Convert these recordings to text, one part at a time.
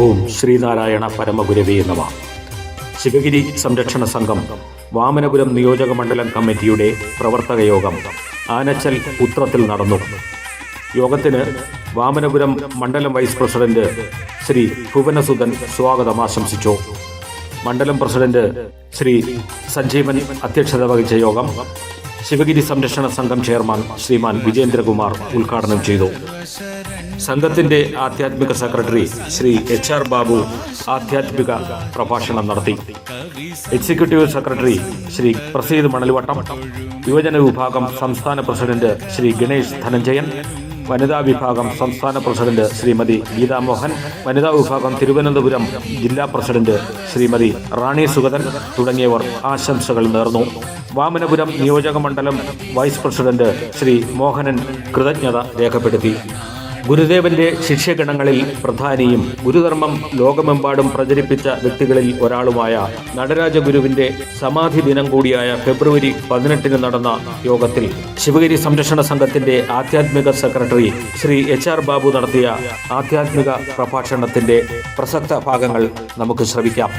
ഓം ശ്രീനാരായണ പരമഗുരവേ നമ. ശിവഗിരി സംരക്ഷണ സംഘം വാമനപുരം നിയോജക മണ്ഡലം കമ്മിറ്റിയുടെ പ്രവർത്തക യോഗം ആനച്ചൽ ഉത്രത്തിൽ നടന്നു. യോഗത്തിന് വാമനപുരം മണ്ഡലം വൈസ് പ്രസിഡന്റ് ശ്രീ ഭുവനസുധൻ സ്വാഗതം ആശംസിച്ചു. മണ്ഡലം പ്രസിഡന്റ് ശ്രീ സഞ്ജീവൻ അധ്യക്ഷത വഹിച്ച യോഗം ശിവഗിരി സംരക്ഷണ സംഘം ചെയർമാൻ ശ്രീമാൻ വിജേന്ദ്രകുമാർ ഉദ്ഘാടനം ചെയ്തു. സംഘത്തിന്റെ ആധ്യാത്മിക സെക്രട്ടറി ശ്രീ HR ബാബു ആധ്യാത്മിക പ്രഭാഷണം നടത്തി. എക്സിക്യൂട്ടീവ് സെക്രട്ടറി ശ്രീ പ്രസീദ് മണൽവട്ടം, യുവജന വിഭാഗം സംസ്ഥാന പ്രസിഡന്റ് ശ്രീ ഗണേഷ് ധനഞ്ജയൻ, വനിതാ വിഭാഗം സംസ്ഥാന പ്രസിഡന്റ് ശ്രീമതി ഗീതാമോഹൻ, വനിതാ വിഭാഗം തിരുവനന്തപുരം ജില്ലാ പ്രസിഡന്റ് ശ്രീമതി റാണി സുഗതൻ തുടങ്ങിയവർ ആശംസകൾ നേർന്നു. വാമനപുരം നിയോജക മണ്ഡലം വൈസ് പ്രസിഡന്റ് ശ്രീ മോഹനൻ കൃതജ്ഞത രേഖപ്പെടുത്തി. ഗുരുദേവന്റെ ശിഷ്യഗണങ്ങളിൽ പ്രധാനിയും ഗുരുധർമ്മം ലോകമെമ്പാടും പ്രചരിപ്പിച്ച വ്യക്തികളിൽ ഒരാളുമായ നടരാജഗുരുവിന്റെ സമാധി ദിനം കൂടിയായ ഫെബ്രുവരി 18 നടന്ന യോഗത്തിൽ ശിവഗിരി സംരക്ഷണ സംഘത്തിന്റെ ആധ്യാത്മിക സെക്രട്ടറി ശ്രീ HR ബാബു നടത്തിയ ആധ്യാത്മിക പ്രഭാഷണത്തിന്റെ പ്രസക്ത ഭാഗങ്ങൾ നമുക്ക് ശ്രവിക്കാം.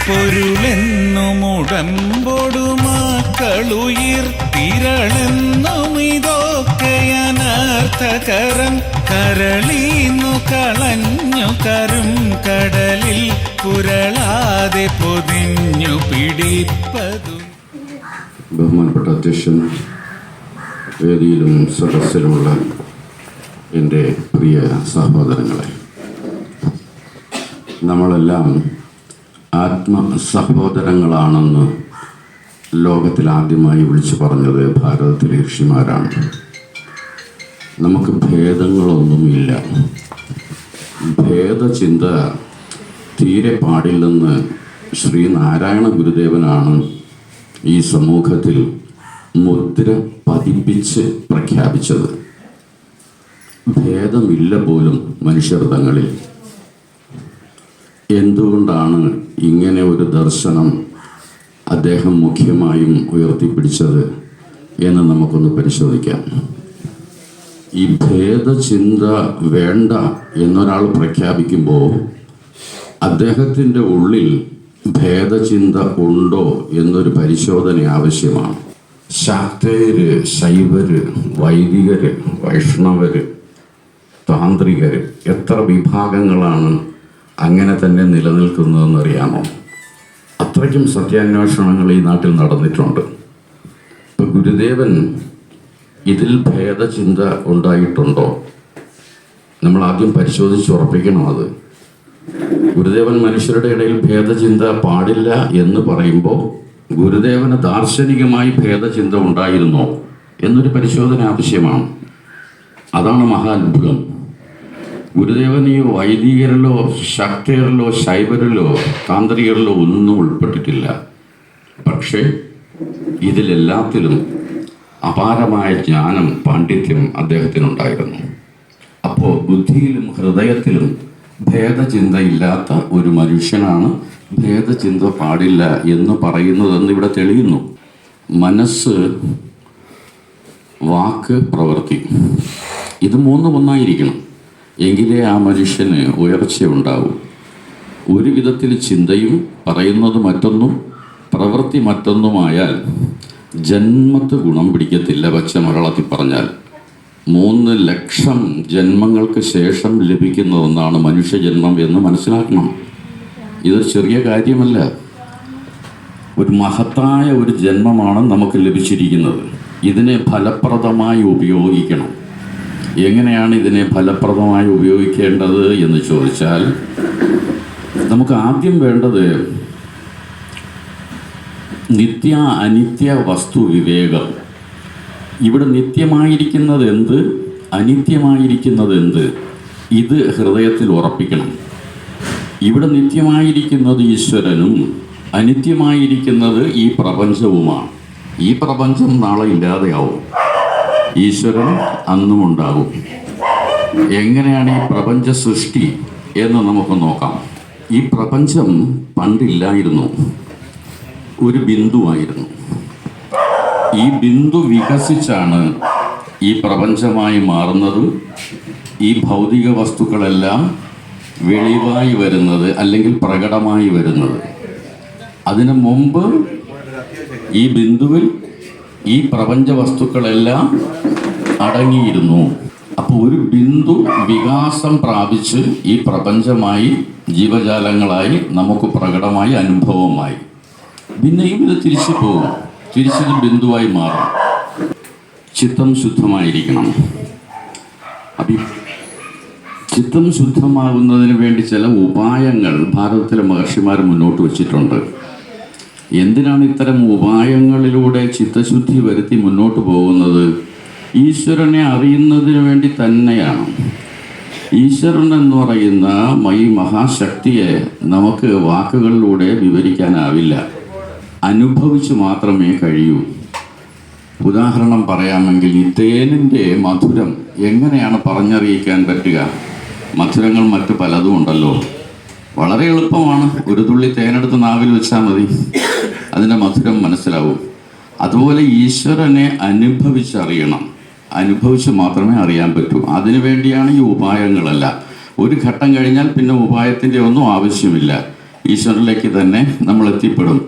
പൊരുളെന്നുമുടമ്പോടുമാക്കളുയിർത്തിരളെന്നുമിതൊക്കെയനർത്ഥകരം കരളീന്നു കളഞ്ഞു കരും കടലിൽ പുരളാതെ പൊതിഞ്ഞു പിടിപ്പതു. ബഹുമാനപ്പെട്ട അധ്യക്ഷൻ, വേദിയിലും സദസ്സിലുമുള്ള എൻ്റെ പ്രിയ സഹോദരങ്ങളെ, നമ്മളെല്ലാം ആത്മസഹോദരങ്ങളാണെന്ന് ലോകത്തിൽ ആദ്യമായി വിളിച്ചു പറഞ്ഞത് ഭാരതത്തിലെ ഋഷിമാരാണ്. നമുക്ക് ഭേദങ്ങളൊന്നുമില്ല. ഭേദചിന്ത തീരെ പാടില്ലെന്ന് ശ്രീനാരായണ ഗുരുദേവനാണ് ഈ സമൂഹത്തിൽ മുദ്ര പതിപ്പിച്ച് പ്രഖ്യാപിച്ചത്. ഭേദമില്ല പോലും മനുഷ്യർ തങ്ങളിൽ. എന്തുകൊണ്ടാണ് ഇങ്ങനെ ഒരു ദർശനം അദ്ദേഹം മുഖ്യമായും ഉയർത്തിപ്പിടിച്ചത് എന്ന് നമുക്കൊന്ന് പരിശോധിക്കാം. ഈ ഭേദചിന്ത വേണ്ട എന്നൊരാൾ പ്രഖ്യാപിക്കുമ്പോൾ അദ്ദേഹത്തിൻ്റെ ഉള്ളിൽ ഭേദചിന്ത ഉണ്ടോ എന്നൊരു പരിശോധന ആവശ്യമാണ്. ശാക്തേയര്, ശൈവര്, വൈദികര്, വൈഷ്ണവര്, താന്ത്രികര്, എത്ര വിഭാഗങ്ങളാണ് അങ്ങനെ തന്നെ നിലനിൽക്കുന്നതെന്നറിയാമോ? അത്രയ്ക്കും സത്യാന്വേഷണങ്ങൾ ഈ നാട്ടിൽ നടന്നിട്ടുണ്ട്. ഇപ്പം ഗുരുദേവൻ ഇതിൽ ഭേദചിന്ത ഉണ്ടായിട്ടുണ്ടോ? നമ്മൾ ആദ്യം പരിശോധിച്ചുറപ്പിക്കണം അത്. ഗുരുദേവൻ മനുഷ്യരുടെ ഇടയിൽ ഭേദചിന്ത പാടില്ല എന്ന് പറയുമ്പോൾ ഗുരുദേവന് ദാർശനികമായി ഭേദചിന്ത ഉണ്ടായിരുന്നോ എന്നൊരു പരിശോധന ആവശ്യമാണ്. അതാണ് മഹാത്ഭുതം. ഗുരുദേവൻ ഈ വൈദികരിലോ ശാക്തേയരിലോ ശൈവരിലോ താന്ത്രികരിലോ ഒന്നും ഉൾപ്പെട്ടിട്ടില്ല. പക്ഷേ ഇതിലെല്ലാത്തിലും അപാരമായ ജ്ഞാനം, പാണ്ഡിത്യം അദ്ദേഹത്തിനുണ്ടായിരുന്നു. അപ്പോൾ ബുദ്ധിയിലും ഹൃദയത്തിലും ഭേദചിന്തയില്ലാത്ത ഒരു മനുഷ്യനാണ് ഭേദചിന്ത പാടില്ല എന്ന് പറയുന്നതെന്ന് ഇവിടെ തെളിയുന്നു. മനസ്സ്, വാക്ക്, പ്രവൃത്തി, ഇത് മൂന്നും ഒന്നായിരിക്കണം. എങ്കിലേ ആ മനുഷ്യന് ഉയർച്ചയുണ്ടാവും. ഒരു വിധത്തിൽ ചിന്തയും പറയുന്നത് മറ്റൊന്നും പ്രവൃത്തി മറ്റൊന്നുമായാൽ ജന്മത്ത് ഗുണം പിടിക്കത്തില്ല. പച്ച മലയാളത്തിൽ പറഞ്ഞാൽ 3 ലക്ഷം ജന്മങ്ങൾക്ക് ശേഷം ലഭിക്കുന്ന ഒന്നാണ് മനുഷ്യജന്മം എന്ന് മനസ്സിലാക്കണം. ഇതൊരു ചെറിയ കാര്യമല്ല. ഒരു മഹത്തായ ഒരു ജന്മമാണ് നമുക്ക് ലഭിച്ചിരിക്കുന്നത്. ഇതിനെ ഫലപ്രദമായി ഉപയോഗിക്കണം. എങ്ങനെയാണ് ഇതിനെ ഫലപ്രദമായി ഉപയോഗിക്കേണ്ടത് എന്ന് ചോദിച്ചാൽ, നമുക്ക് ആദ്യം വേണ്ടത് നിത്യ അനിത്യ വസ്തു വിവേകം. ഇവിടെ നിത്യമായിരിക്കുന്നത് എന്ത്, അനിത്യമായിരിക്കുന്നത് എന്ത്, ഇത് ഹൃദയത്തിൽ ഉറപ്പിക്കണം. ഇവിടെ നിത്യമായിരിക്കുന്നത് ഈശ്വരനും അനിത്യമായിരിക്കുന്നത് ഈ പ്രപഞ്ചവുമാണ്. ഈ പ്രപഞ്ചം നാളെ ഇല്ലാതെയാവും, ഈശ്വരൻ അന്നും ഉണ്ടാകും. എങ്ങനെയാണ് ഈ പ്രപഞ്ച സൃഷ്ടി എന്ന് നമുക്ക് നോക്കാം. ഈ പ്രപഞ്ചം പണ്ടില്ലായിരുന്നു, ഒരു ബിന്ദുവായിരുന്നു. ഈ ബിന്ദു വികസിച്ചാണ് ഈ പ്രപഞ്ചമായി മാറുന്നതും ഈ ഭൗതിക വസ്തുക്കളെല്ലാം വെളിവായി വരുന്നത് അല്ലെങ്കിൽ പ്രകടമായി വരുന്നത്. അതിനു മുമ്പ് ഈ ബിന്ദുവിൽ ഈ പ്രപഞ്ച വസ്തുക്കളെല്ലാം അടങ്ങിയിരുന്നു. അപ്പോൾ ഒരു ബിന്ദു വികാസം പ്രാപിച്ച് ഈ പ്രപഞ്ചമായി, ജീവജാലങ്ങളായി, നമുക്ക് പ്രകടമായി, അനുഭവമായി. പിന്നെയും ഇത് തിരിച്ചു പോകും, തിരിച്ചത് ബിന്ദുവായി മാറും. ചിത്തം ശുദ്ധമായിരിക്കണം. അപ്പം ചിത്തം ശുദ്ധമാകുന്നതിന് വേണ്ടി ചില ഉപായങ്ങൾ ഭാരതത്തിലെ മഹർഷിമാർ മുന്നോട്ട് വച്ചിട്ടുണ്ട്. എന്തിനാണ് ഇത്തരം ഉപായങ്ങളിലൂടെ ചിത്തശുദ്ധി വരുത്തി മുന്നോട്ട് പോകുന്നത്? ഈശ്വരനെ അറിയുന്നതിന് വേണ്ടി തന്നെയാണ്. ഈശ്വരൻ എന്ന് പറയുന്ന ഈ മഹാശക്തിയെ നമുക്ക് വാക്കുകളിലൂടെ വിവരിക്കാനാവില്ല, അനുഭവിച്ച് മാത്രമേ കഴിയൂ. ഉദാഹരണം പറയാമെങ്കിൽ, ഈ തേനിൻ്റെ മധുരം എങ്ങനെയാണ് പറഞ്ഞറിയിക്കാൻ പറ്റുക? മധുരങ്ങൾ മറ്റു പലതും ഉണ്ടല്ലോ. വളരെ എളുപ്പമാണ്, ഒരു തുള്ളി തേനെടുത്ത് നാവിൽ വെച്ചാൽ മതി, അതിൻ്റെ മധുരം മനസ്സിലാവും. അതുപോലെ ഈശ്വരനെ അനുഭവിച്ചറിയണം, അനുഭവിച്ച് മാത്രമേ അറിയാൻ പറ്റൂ. അതിനു വേണ്ടിയാണ് ഈ ഉപായങ്ങളെല്ലാം. ഒരു ഘട്ടം കഴിഞ്ഞാൽ പിന്നെ ഉപായത്തിൻ്റെ ഒന്നും ആവശ്യമില്ല, ഈശ്വരനിലേക്ക് തന്നെ നമ്മൾ എത്തിപ്പെടും.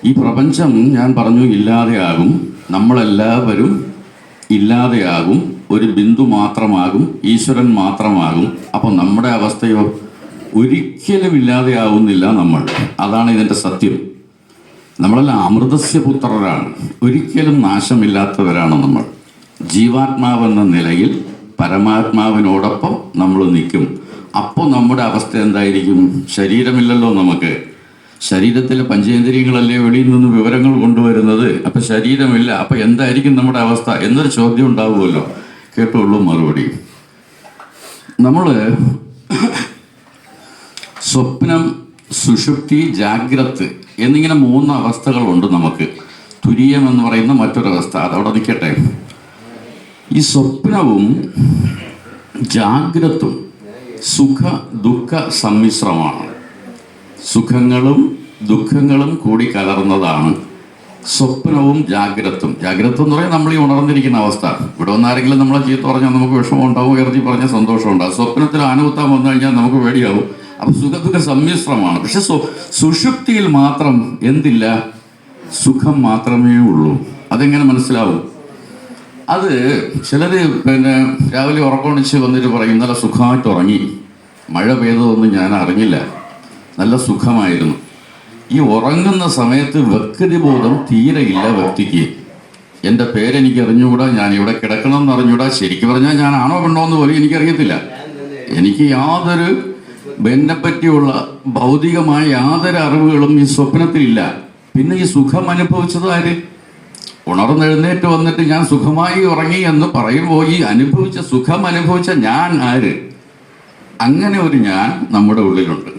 ഈ പ്രപഞ്ചം ഞാൻ പറഞ്ഞു ഇല്ലാതെയാകും, നമ്മളെല്ലാവരും ഇല്ലാതെയാകും, ഒരു ബിന്ദു മാത്രമാകും, ഈശ്വരൻ മാത്രമാകും. അപ്പം നമ്മുടെ അവസ്ഥയോ? ഒരിക്കലും ഇല്ലാതെയാവുന്നില്ല നമ്മൾ. അതാണ് ഇതിൻ്റെ സത്യം. നമ്മളെല്ലാം അമൃതസ്യ പുത്രരാണ്, ഒരിക്കലും നാശമില്ലാത്തവരാണ് നമ്മൾ. ജീവാത്മാവെന്ന നിലയിൽ പരമാത്മാവിനോടൊപ്പം നമ്മൾ നിൽക്കും. അപ്പോൾ നമ്മുടെ അവസ്ഥ എന്തായിരിക്കും? ശരീരമില്ലല്ലോ നമുക്ക്. ശരീരത്തിലെ പഞ്ചേന്ദ്രിയങ്ങളല്ലേ വെളിയിൽ നിന്ന് വിവരങ്ങൾ കൊണ്ടുവരുന്നത്. അപ്പം ശരീരമില്ല, അപ്പം എന്തായിരിക്കും നമ്മുടെ അവസ്ഥ എന്നൊരു ചോദ്യം ഉണ്ടാവുമല്ലോ. കേട്ടുള്ളൂ മറുപടി. നമ്മൾ സ്വപ്നം, സുഷുപ്തി, ജാഗ്രത് എന്നിങ്ങനെ 3 അവസ്ഥകളുണ്ട് നമുക്ക്. തുരീയം എന്ന് പറയുന്ന മറ്റൊരവസ്ഥ, അതവിടെ നിൽക്കട്ടെ. ഈ സ്വപ്നവും ജാഗ്രതും സുഖ ദുഃഖ സമ്മിശ്രമാണ്. സുഖങ്ങളും ദുഃഖങ്ങളും കൂടി കലർന്നതാണ് സ്വപ്നവും ജാഗ്രതും. ജാഗ്രത എന്ന് പറയുന്നത് നമ്മൾ ഈ ഉണർന്നിരിക്കുന്ന അവസ്ഥ. ഇവിടെ ഒന്നാരെങ്കിലും നമ്മളെ ചീത്ത പറഞ്ഞാൽ നമുക്ക് വിഷമം ഉണ്ടാവും, ഉയർത്തി പറഞ്ഞാൽ സന്തോഷം ഉണ്ടാകും. സ്വപ്നത്തിൽ ആനവുത്താൻ വന്നു കഴിഞ്ഞാൽ നമുക്ക് പേടിയാവും. അപ്പം സുഖദുഃഖ സമ്മിശ്രമാണ്. പക്ഷെ സുഷുപ്തിയിൽ മാത്രം എന്തില്ല? സുഖം മാത്രമേ ഉള്ളൂ. അതെങ്ങനെ മനസ്സിലാവും? അത് ചിലർ രാവിലെ ഉറക്കമണിച്ച് വന്നിട്ട് പറയും, ഇന്നലെ സുഖമായിട്ട് ഉറങ്ങി, മഴ പെയ്തതൊന്നും ഞാൻ അറിഞ്ഞില്ല, നല്ല സുഖമായിരുന്നു. ഈ ഉറങ്ങുന്ന സമയത്ത് വ്യക്തിബോധം തീരെയില്ല വ്യക്തിക്ക്. എൻ്റെ പേരെനിക്ക് അറിഞ്ഞുകൂടാ, ഞാൻ ഇവിടെ കിടക്കണമെന്ന് അറിഞ്ഞുകൂടാ, ശരിക്കും പറഞ്ഞാൽ ഞാൻ ആണോ പെണ്ണോ എന്ന് പോലും എനിക്കറിയത്തില്ല. എനിക്ക് യാതൊരു എന്നെപ്പറ്റിയുള്ള ഭൗതികമായ യാതൊരു അറിവുകളും ഈ സ്വപ്നത്തിലില്ല. പിന്നെ ഈ സുഖം അനുഭവിച്ചത് ആര്? ഉണർന്നെഴുന്നേറ്റ് വന്നിട്ട് ഞാൻ സുഖമായി ഉറങ്ങി എന്ന് പറയുമ്പോൾ ഈ സുഖം അനുഭവിച്ച ഞാൻ ആര്? അങ്ങനെ ഒരു ഞാൻ നമ്മുടെ ഉള്ളിലുണ്ട്.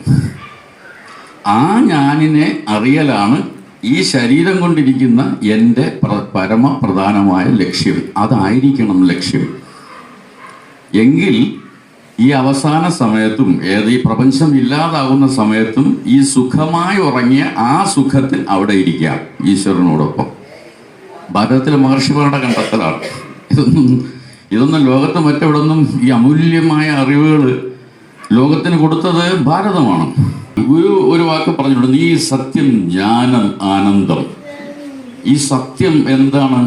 ആ ഞാനിനെ അറിയലാണ് ഈ ശരീരം കൊണ്ടിരിക്കുന്ന എൻ്റെ പരമപ്രധാനമായ ലക്ഷ്യം. അതായിരിക്കണം ലക്ഷ്യം. എങ്കിൽ ഈ അവസാന സമയത്തും ഈ പ്രപഞ്ചം ഇല്ലാതാവുന്ന സമയത്തും ഈ സുഖമായി ഉറങ്ങിയ ആ സുഖത്തിൽ അവിടെ ഇരിക്കാം ഈശ്വരനോടൊപ്പം. ഭാരതത്തിലെ മഹർഷിമാരുടെ കണ്ടെത്തലാണ്. ഇതൊന്നും ലോകത്ത് മറ്റെവിടൊന്നും ഈ അമൂല്യമായ അറിവുകൾ ലോകത്തിന് കൊടുത്തത് ഭാരതമാണ്. ഒരു വാക്ക് പറഞ്ഞിട്ടുണ്ട്, ഈ സത്യം ജ്ഞാനം ആനന്ദം. ഈ സത്യം എന്താണ്?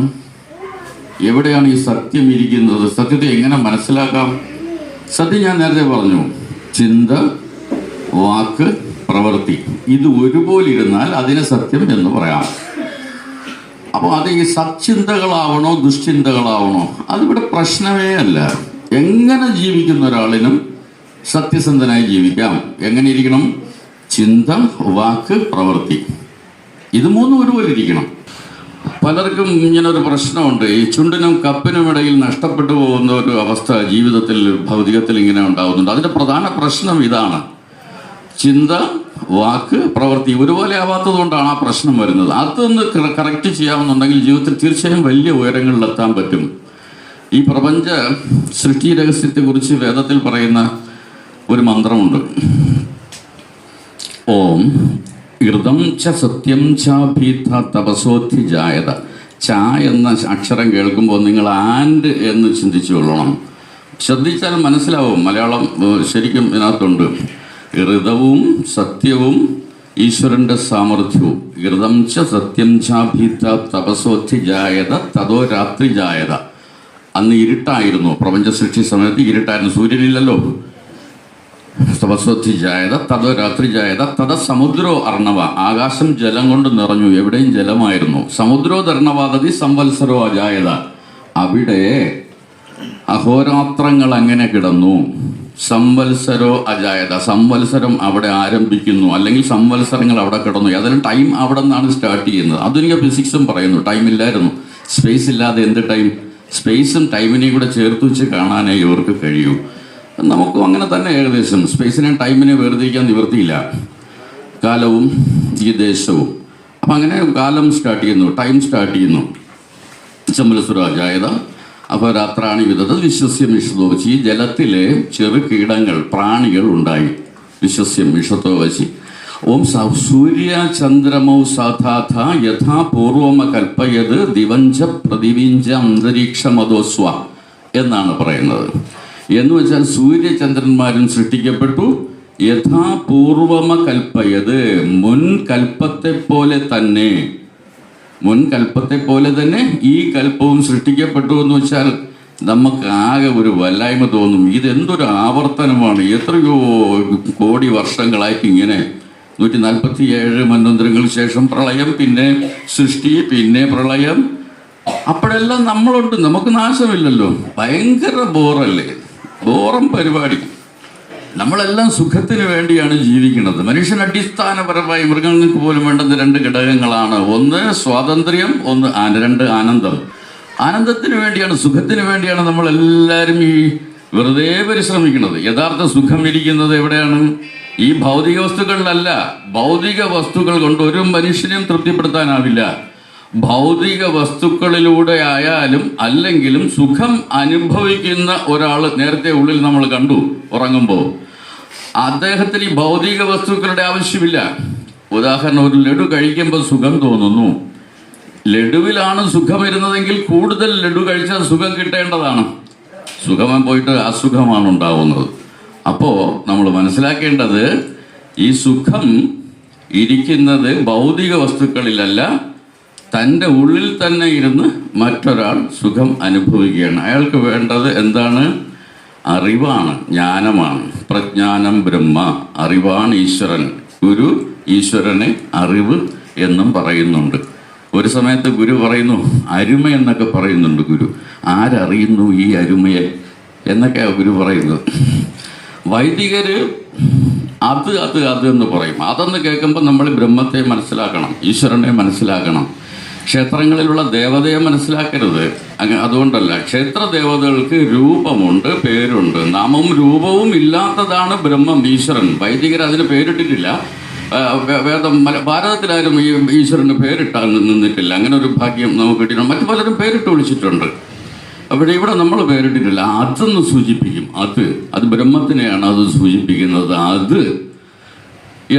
എവിടെയാണ് ഈ സത്യം ഇരിക്കുന്നത്? സത്യത്തെ എങ്ങനെ മനസ്സിലാക്കാം? സത്യം ഞാൻ നേരത്തെ പറഞ്ഞു, ചിന്ത, വാക്ക്, പ്രവൃത്തി, ഇത് ഒരുപോലെ ഇരുന്നാൽ അതിനെ സത്യം എന്ന് പറയാം. അപ്പോൾ അത് ഈ സച്ചിന്തകളാവണോ ദുശ്ചിന്തകളാവണോ അതിവിടെ പ്രശ്നമേ അല്ല. എങ്ങനെ ജീവിക്കുന്ന ഒരാളിനും സത്യസന്ധനായി ജീവിക്കാം. എങ്ങനെ ഇരിക്കണം? ചിന്ത, വാക്ക്, പ്രവൃത്തി, ഇത് 3 ഒരുപോലെ ഇരിക്കണം. പലർക്കും ഇങ്ങനൊരു പ്രശ്നമുണ്ട്, ഈ ചുണ്ടിനും കപ്പിനും ഇടയിൽ നഷ്ടപ്പെട്ടു പോകുന്ന ഒരു അവസ്ഥ ജീവിതത്തിൽ, ഭൗതികത്തിൽ ഇങ്ങനെ ഉണ്ടാകുന്നുണ്ട്. അതിൻ്റെ പ്രധാന പ്രശ്നം ഇതാണ്. ചിന്ത, വാക്ക്, പ്രവൃത്തി ഒരുപോലെ ആവാത്തത് കൊണ്ടാണ് ആ പ്രശ്നം വരുന്നത്. അതൊന്ന് കറക്റ്റ് ചെയ്യാമെന്നുണ്ടെങ്കിൽ ജീവിതത്തിൽ തീർച്ചയായും വലിയ ഉയരങ്ങളിലെത്താൻ പറ്റും. ഈ പ്രപഞ്ച സൃഷ്ടി രഹസ്യത്തെക്കുറിച്ച് വേദത്തിൽ പറയുന്ന ഒരു മന്ത്രമുണ്ട്. ഓം ഋതം ച സത്യം ചാഭീത തപസോധി ജായത. ച എന്ന അക്ഷരം കേൾക്കുമ്പോൾ നിങ്ങൾ ആൻഡ് എന്ന് ചിന്തിച്ചു കൊള്ളണം. ശ്രദ്ധിച്ചാൽ മനസ്സിലാവും. മലയാളം ശരിക്കും ഇതിനകത്തുണ്ട്. ഋതവും സത്യവും ഈശ്വരന്റെ സാമർഥ്യവും. ഋതം ച സത്യം ചാഭീത തപസോത്തി ജായത തതോ രാത്രി ജായത. അന്ന് ഇരുട്ടായിരുന്നു, പ്രപഞ്ച സൃഷ്ടി സമയത്ത് ഇരുട്ടായിരുന്നു, സൂര്യനില്ലല്ലോ. തപസ്വത്തി ജായത തതോ രാത്രി ജായത തത സമുദ്രോ അർണവ. ആകാശം ജലം കൊണ്ട് നിറഞ്ഞു, എവിടെയും ജലമായിരുന്നു. സമുദ്രോ ധർണവാദതി സംവത്സരോ അജായത. അവിടെ അഹോരാത്രങ്ങൾ അങ്ങനെ കിടന്നു. സംവത്സരോ അജായത. സംവത്സരം അവിടെ ആരംഭിക്കുന്നു, അല്ലെങ്കിൽ സംവത്സരങ്ങൾ അവിടെ കിടന്നു. അതിന് ടൈം അവിടെ നിന്നാണ് സ്റ്റാർട്ട് ചെയ്യുന്നത്. ആധുനിക ഫിസിക്സും പറയുന്നു ടൈം ഇല്ലായിരുന്നു. സ്പേസ് ഇല്ലാതെ എന്ത് ടൈം? സ്പേസും ടൈമിനെയും കൂടെ ചേർത്ത് വെച്ച് കാണാനേ ഇവർക്ക് കഴിയൂ. നമുക്കും അങ്ങനെ തന്നെ ഏകദേശം. സ്പേസിനെ ടൈമിനെ വേർതിരിക്കാൻ നിവൃത്തിയില്ല, കാലവും ഈ ദേശവും. അപ്പം അങ്ങനെ കാലം സ്റ്റാർട്ട് ചെയ്യുന്നു, ടൈം സ്റ്റാർട്ട് ചെയ്യുന്നു. സംവത്സരാജായത അപരാത്രാണി വിധത വിശ്വസ്യം വിഷതോവച്ചി. ഈ ജലത്തിലെ ചെറു കീടങ്ങൾ, പ്രാണികൾ ഉണ്ടായി. വിശ്വസ്യം വിഷതോവച്ചി. ഓം സൂര്യ ചന്ദ്രമൗ സാധാഥ യഥാ പൂർവമ കൽപ്പയത് ദിവഞ്ച പ്രതിവിഞ്ച അന്തരീക്ഷമതോസ്വ എന്നാണ് പറയുന്നത്. എന്ന് വെച്ചാൽ സൂര്യചന്ദ്രന്മാരും സൃഷ്ടിക്കപ്പെട്ടു. യഥാപൂർവമ കൽപ്പയത്, മുൻകൽപ്പത്തെ പോലെ തന്നെ. മുൻകൽപ്പത്തെ പോലെ തന്നെ ഈ കൽപ്പവും സൃഷ്ടിക്കപ്പെട്ടു എന്ന് വെച്ചാൽ നമുക്ക് ആകെ ഒരു വല്ലായ്മ തോന്നും. ഇതെന്തൊരു ആവർത്തനമാണ്! എത്രയോ കോടി വർഷങ്ങളായിട്ട് ഇങ്ങനെ 147 മന്വന്തരങ്ങൾക്ക് ശേഷം പ്രളയം, പിന്നെ സൃഷ്ടി, പിന്നെ പ്രളയം. അപ്പോഴെല്ലാം നമ്മളുണ്ട്, നമുക്ക് നാശമില്ലല്ലോ. ഭയങ്കര ബോറല്ലേ, ബോറം പരിപാടി. നമ്മളെല്ലാം സുഖത്തിന് വേണ്ടിയാണ് ജീവിക്കുന്നത്. മനുഷ്യൻ അടിസ്ഥാനപരമായി മൃഗങ്ങൾക്ക് പോലും വേണ്ടുന്ന 2 ഘടകങ്ങളാണ്. ഒന്ന് സ്വാതന്ത്ര്യം, ഒന്ന് രണ്ട് ആനന്ദം. ആനന്ദത്തിന് വേണ്ടിയാണ്, സുഖത്തിന് വേണ്ടിയാണ് നമ്മളെല്ലാവരും ഈ വെറുതെ പരിശ്രമിക്കുന്നത്. യഥാർത്ഥ സുഖം ഇരിക്കുന്നത് എവിടെയാണ്? ഈ ഭൗതിക വസ്തുക്കളിലല്ല. ഭൗതിക വസ്തുക്കൾ കൊണ്ട് ഒരു മനുഷ്യനെയും തൃപ്തിപ്പെടുത്താനാവില്ല. ഭൗതിക വസ്തുക്കളിലൂടെ ആയാലും അല്ലെങ്കിലും സുഖം അനുഭവിക്കുന്ന ഒരാൾ നേരത്തെ ഉള്ളിൽ നമ്മൾ കണ്ടു ഉറങ്ങുമ്പോൾ. അദ്ദേഹത്തിന് ഈ ഭൗതിക വസ്തുക്കളുടെ ആവശ്യമില്ല. ഉദാഹരണം, ഒരു ലഡു കഴിക്കുമ്പോൾ സുഖം തോന്നുന്നു. ലഡുവിലാണ് സുഖം വരുന്നതെങ്കിൽ കൂടുതൽ ലഡു കഴിച്ചാൽ സുഖം കിട്ടേണ്ടതാണ്. സുഖം പോയിട്ട് അസുഖമാണ് ഉണ്ടാവുന്നത്. അപ്പോൾ നമ്മൾ മനസ്സിലാക്കേണ്ടത്, ഈ സുഖം ഇരിക്കുന്നത് ഭൗതിക വസ്തുക്കളിലല്ല, തൻ്റെ ഉള്ളിൽ തന്നെ ഇരുന്ന് മറ്റൊരാൾ സുഖം അനുഭവിക്കുകയാണ്. അയാൾക്ക് വേണ്ടത് എന്താണ്? അറിവാണ്, ജ്ഞാനമാണ്. പ്രജ്ഞാനം ബ്രഹ്മ. അറിവാണ് ഈശ്വരൻ. ഗുരു ഈശ്വരനെ അറിവ് എന്നും പറയുന്നുണ്ട്. ഒരു സമയത്ത് ഗുരു പറയുന്നു, അരുമ എന്നൊക്കെ പറയുന്നുണ്ട് ഗുരു. ആരറിയുന്നു ഈ അരുമയെ എന്നൊക്കെയാണ് ഗുരു പറയുന്നത്. വൈദികര് അത് അത് അത് എന്ന് പറയും. അതെന്ന് കേൾക്കുമ്പോൾ നമ്മൾ ബ്രഹ്മത്തെ മനസ്സിലാക്കണം, ഈശ്വരനെ മനസ്സിലാക്കണം. ക്ഷേത്രങ്ങളിലുള്ള ദേവതയെ മനസ്സിലാക്കരുത്. അതുകൊണ്ടല്ല, ക്ഷേത്ര ദേവതകൾക്ക് രൂപമുണ്ട്, പേരുണ്ട്. നാമവും രൂപവും ഇല്ലാത്തതാണ് ബ്രഹ്മം, ഈശ്വരൻ. വൈദികർ അതിന് പേരിട്ടിട്ടില്ല. വേദം ഭാരതത്തിലാരും ഈ ഈശ്വരന് പേരിട്ടാൽ നിന്നിട്ടില്ല. അങ്ങനെ ഒരു ഭാഗ്യം നമുക്ക് കിട്ടിയിട്ടുണ്ട്. മറ്റു പലരും പേരിട്ട് വിളിച്ചിട്ടുണ്ട്. അവിടെ ഇവിടെ നമ്മൾ പേരിട്ടിട്ടില്ല. അതെന്ന് സൂചിപ്പിക്കും. അത് ബ്രഹ്മത്തിനെയാണ് അത് സൂചിപ്പിക്കുന്നത്. അത്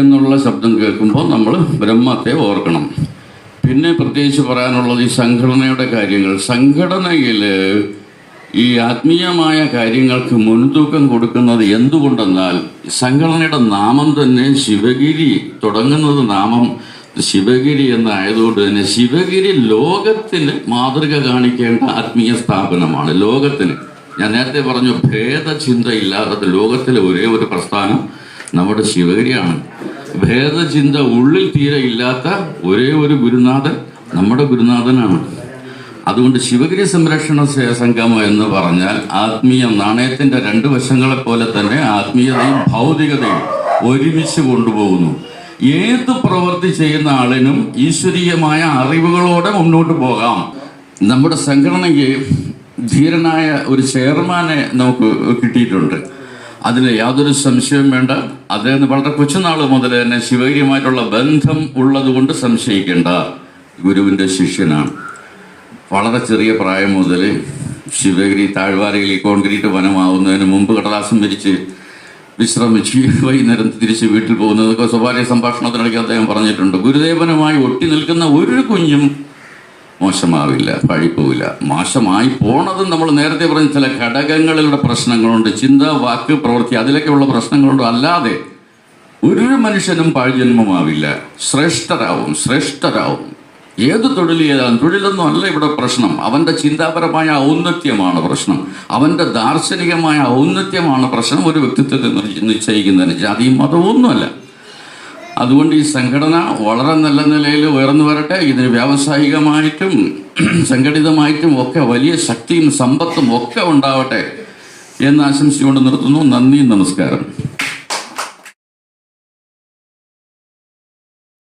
എന്നുള്ള ശബ്ദം കേൾക്കുമ്പോൾ നമ്മൾ ബ്രഹ്മത്തെ ഓർക്കണം. പിന്നെ പ്രത്യേകിച്ച് പറയാനുള്ളത് ഈ സംഘടനയുടെ കാര്യങ്ങൾ. സംഘടനയിൽ ഈ ആത്മീയമായ കാര്യങ്ങൾക്ക് മുൻതൂക്കം കൊടുക്കുന്നത് എന്തുകൊണ്ടെന്നാൽ, സംഘടനയുടെ നാമം തന്നെ ശിവഗിരി, തുടങ്ങുന്നത് നാമം ശിവഗിരി എന്നായതുകൊണ്ട് തന്നെ ശിവഗിരി ലോകത്തിന് മാതൃക കാണിക്കേണ്ട ആത്മീയ സ്ഥാപനമാണ്. ലോകത്തിന്, ഞാൻ നേരത്തെ പറഞ്ഞു, ഭേദചിന്തയില്ലാത്ത ലോകത്തിലെ ഒരേ ഒരു പ്രസ്ഥാനം നമ്മുടെ ശിവഗിരിയാണ്. ഭേദചിന്ത ഉള്ളിൽ തീരെ ഇല്ലാത്ത ഒരേ ഒരു ഗുരുനാഥൻ നമ്മുടെ ഗുരുനാഥനാണ്. അതുകൊണ്ട് ശിവഗിരി സംരക്ഷണ സംഘം എന്ന് പറഞ്ഞാൽ ആത്മീയ നാണയത്തിൻ്റെ 2 വശങ്ങളെപ്പോലെ തന്നെ ആത്മീയതയും ഭൗതികതയും ഒരുമിച്ച് കൊണ്ടുപോകുന്നു. ഏത് പ്രവൃത്തി ചെയ്യുന്ന ആളിനും ഈശ്വരീയമായ അറിവുകളോടെ മുന്നോട്ട് പോകാം. നമ്മുടെ സംഘടനയ്ക്ക് ധീരനായ ഒരു ചെയർമാനെ നമുക്ക് കിട്ടിയിട്ടുണ്ട്. അതിൽ യാതൊരു സംശയവും വേണ്ട. അദ്ദേഹം വളരെ കൊച്ചുനാൾ മുതൽ തന്നെ ശിവഗിരിയുമായിട്ടുള്ള ബന്ധം ഉള്ളത് കൊണ്ട് സംശയിക്കേണ്ട. ഗുരുവിൻ്റെ ശിഷ്യനാണ്. വളരെ ചെറിയ പ്രായം മുതൽ ശിവഗിരി താഴ്വാരയിൽ കോൺക്രീറ്റ് വനമാവുന്നതിന് മുമ്പ് കടലാസം വിരിച്ച് വിശ്രമിച്ച് വൈകുന്നേരം തിരിച്ച് വീട്ടിൽ പോകുന്നതൊക്കെ സ്വകാര്യ സംഭാഷണത്തിനിടയ്ക്ക് അദ്ദേഹം പറഞ്ഞിട്ടുണ്ട്. ഗുരുദേവനുമായി ഒട്ടി നിൽക്കുന്ന ഒരു കുഞ്ഞും മോശമാവില്ല, പഴിപ്പോവില്ല. മോശമായി പോണതും നമ്മൾ നേരത്തെ പറഞ്ഞ ചില ഘടകങ്ങളിലുള്ള പ്രശ്നങ്ങളുണ്ട്, ചിന്ത, വാക്ക്, പ്രവൃത്തി, അതിലൊക്കെയുള്ള പ്രശ്നങ്ങളുണ്ട്. അല്ലാതെ ഒരു മനുഷ്യനും പഴജന്മമാവില്ല, ശ്രേഷ്ഠരാവും. ഏത് തൊഴിൽ ചെയ്താലും, തൊഴിലൊന്നും അല്ല ഇവിടെ പ്രശ്നം. അവൻ്റെ ചിന്താപരമായ ഔന്നത്യമാണ് പ്രശ്നം, അവൻ്റെ ദാർശനികമായ ഔന്നത്യമാണ് പ്രശ്നം. ഒരു വ്യക്തിത്വത്തെ നിശ്ചയിക്കുന്നതിന് ജാതിയും മതവും ഒന്നുമല്ല. അതുകൊണ്ട് ഈ സംഘടന വളരെ നല്ല നിലയിൽ ഉയർന്നു വരട്ടെ. ഇതിന് വ്യാവസായികമായിട്ടും സംഘടിതമായിട്ടും ഒക്കെ വലിയ ശക്തിയും സമ്പത്തും ഒക്കെ ഉണ്ടാവട്ടെ എന്ന് ആശംസിച്ചുകൊണ്ട് നിർത്തുന്നു. നന്ദി, നമസ്കാരം.